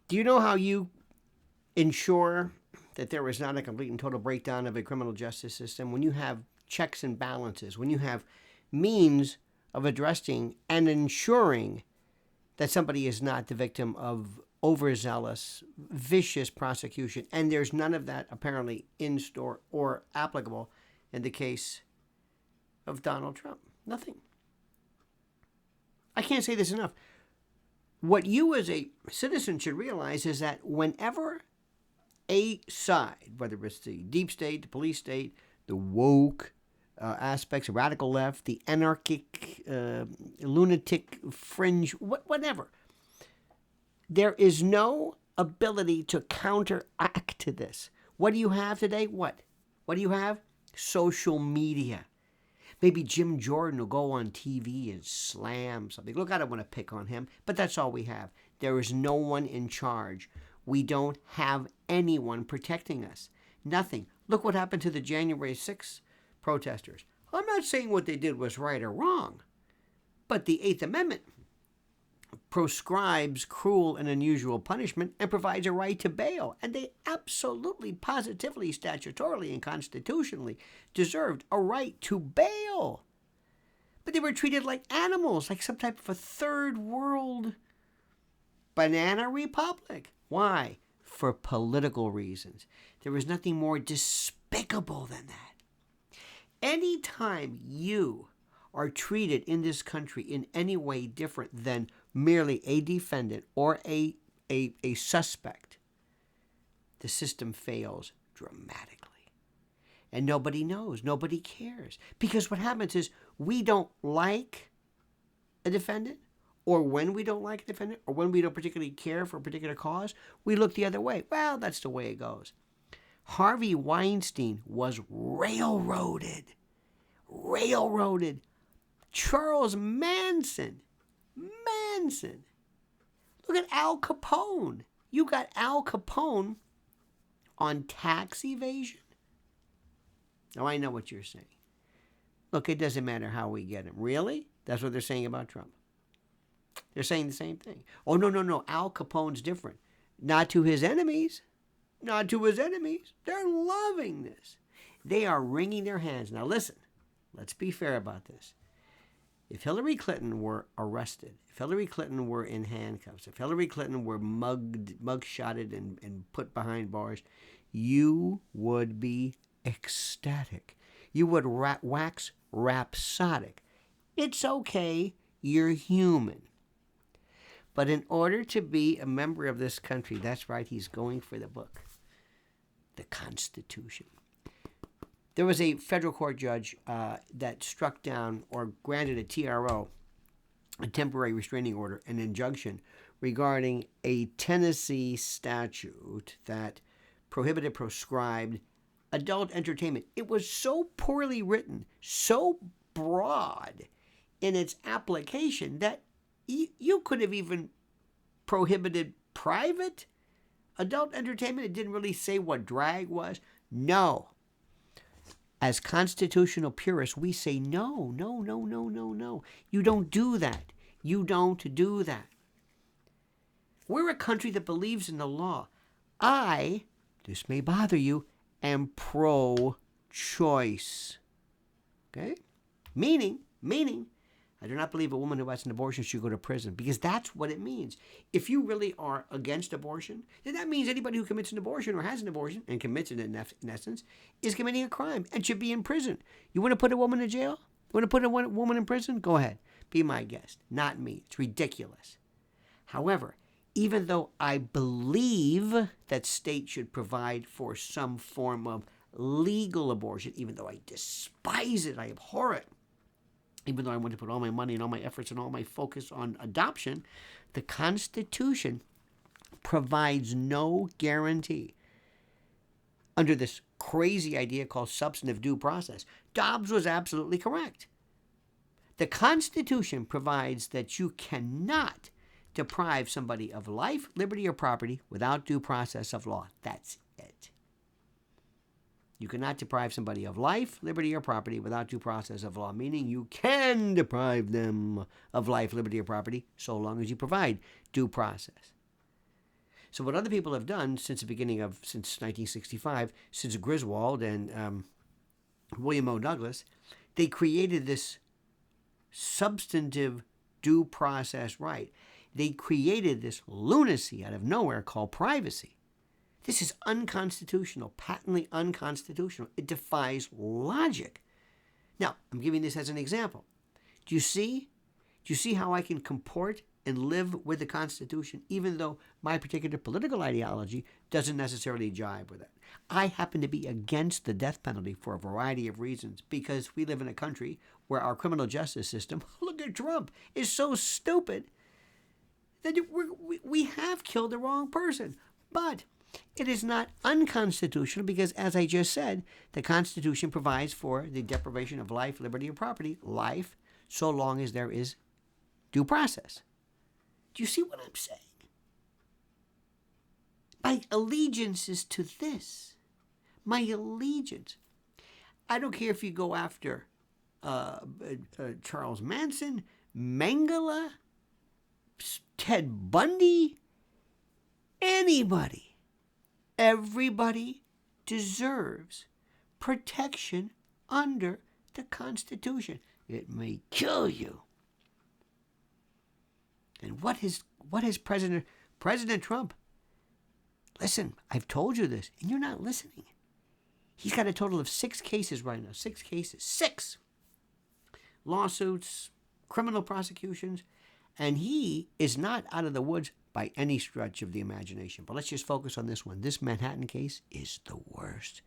Do you know how you ensure that there is not a complete and total breakdown of a criminal justice system? When you have checks and balances, when you have means of addressing and ensuring that somebody is not the victim of overzealous, vicious prosecution, and there's none of that apparently in store or applicable in the case of Donald Trump. Nothing. I can't say this enough. What you as a citizen should realize is that whenever a side, whether it's the deep state, the police state, the woke aspects, the radical left, the anarchic, lunatic fringe, whatever, there is no ability to counteract to this. What do you have today? What do you have? Social media. Maybe Jim Jordan will go on TV and slam something. Look, I don't want to pick on him, but that's all we have. There is no one in charge. We don't have anyone protecting us. Nothing. Look what happened to the January 6th protesters. I'm not saying what they did was right or wrong, but the Eighth Amendment proscribes cruel and unusual punishment and provides a right to bail. And they absolutely, positively, statutorily, and constitutionally deserved a right to bail. But they were treated like animals, like some type of a third world banana republic. Why? For political reasons. There is nothing more despicable than that. Anytime you are treated in this country in any way different than merely a defendant or a suspect, the system fails dramatically. And nobody knows. Nobody cares. Because what happens is we don't like a defendant, or when we don't like a defendant, or when we don't particularly care for a particular cause, we look the other way. Well, that's the way it goes. Harvey Weinstein was railroaded. Charles Manson. Look at Al Capone. You got Al Capone on tax evasion. Now, I know what you're saying. Look, it doesn't matter how we get him. Really? That's what they're saying about Trump. They're saying the same thing. Oh, no. Al Capone's different. Not to his enemies. They're loving this. They are wringing their hands. Now, listen. Let's be fair about this. If Hillary Clinton were arrested, if Hillary Clinton were in handcuffs, if Hillary Clinton were mugshotted and put behind bars, you would be ecstatic. You would wax rhapsodic. It's okay. You're human. But in order to be a member of this country, that's right, he's going for the book, the Constitution. There was a federal court judge that struck down or granted a TRO, a temporary restraining order, an injunction regarding a Tennessee statute that proscribed adult entertainment. It was so poorly written, so broad in its application that you could have even prohibited private adult entertainment. It didn't really say what drag was. No. As constitutional purists, we say no. You don't do that. We're a country that believes in the law. This may bother you, am pro-choice. Okay? Meaning, I do not believe a woman who has an abortion should go to prison, because that's what it means. If you really are against abortion, then that means anybody who commits an abortion or has an abortion, and commits it in essence, is committing a crime and should be in prison. You want to put a woman in jail? You want to put a woman in prison? Go ahead. Be my guest. Not me. It's ridiculous. However, even though I believe that states should provide for some form of legal abortion, even though I despise it, I abhor it, even though I want to put all my money and all my efforts and all my focus on adoption, the Constitution provides no guarantee under this crazy idea called substantive due process. Dobbs was absolutely correct. The Constitution provides that you cannot deprive somebody of life, liberty, or property without due process of law. That's it. You cannot deprive somebody of life, liberty, or property without due process of law, meaning you can deprive them of life, liberty, or property so long as you provide due process. So what other people have done since 1965, since Griswold and William O. Douglas, they created this substantive due process right. They created this lunacy out of nowhere called privacy. This is unconstitutional, patently unconstitutional. It defies logic. Now, I'm giving this as an example. Do you see how I can comport and live with the Constitution, even though my particular political ideology doesn't necessarily jibe with it? I happen to be against the death penalty for a variety of reasons, because we live in a country where our criminal justice system, look at Trump, is so stupid that we have killed the wrong person. But it is not unconstitutional because, as I just said, the Constitution provides for the deprivation of life, liberty, or property, life, so long as there is due process. Do you see what I'm saying? My allegiance is to this. My allegiance. I don't care if you go after Charles Manson, Mengele, Ted Bundy, anybody. Everybody deserves protection under the Constitution. It may kill you. And what has President Trump? Listen, I've told you this, and you're not listening. He's got a total of 6 cases right now. 6 cases. 6 lawsuits, criminal prosecutions, and he is not out of the woods by any stretch of the imagination. But let's just focus on this one. This Manhattan case is the worst.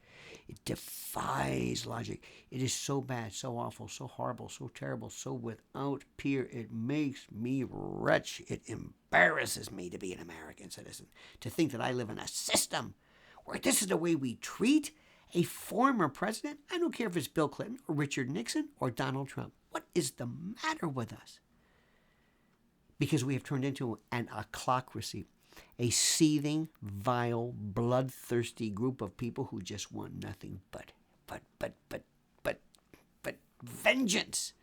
It defies logic. It is so bad, so awful, so horrible, so terrible, so without peer. It makes me wretch. It embarrasses me to be an American citizen, to think that I live in a system where this is the way we treat a former president. I don't care if it's Bill Clinton or Richard Nixon or Donald Trump. What is the matter with us? Because we have turned into an ochlocracy, a seething, vile, bloodthirsty group of people who just want nothing but vengeance.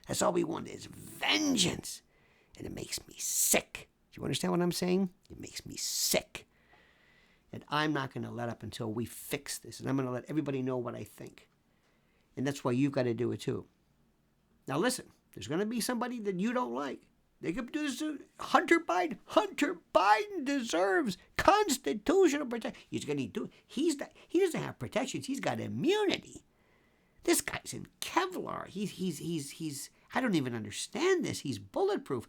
That's all we want is vengeance. And it makes me sick. Do you understand what I'm saying? It makes me sick. And I'm not going to let up until we fix this. And I'm going to let everybody know what I think. And that's why you've got to do it too. Now listen, there's going to be somebody that you don't like. They could do this to Hunter Biden. Hunter Biden deserves constitutional protection. He doesn't have protections. He's got immunity. This guy's in Kevlar. He's I don't even understand this. He's bulletproof,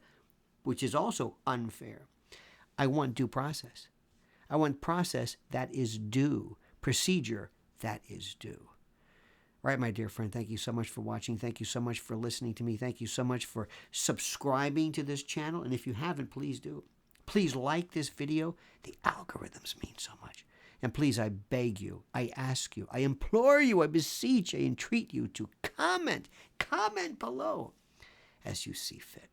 which is also unfair. I want due process. I want process that is due. Procedure that is due. All right, my dear friend, thank you so much for watching. Thank you so much for listening to me. Thank you so much for subscribing to this channel. And if you haven't, please do. Please like this video. The algorithms mean so much. And please, I beg you, I ask you, I implore you, I beseech, I entreat you to comment below as you see fit.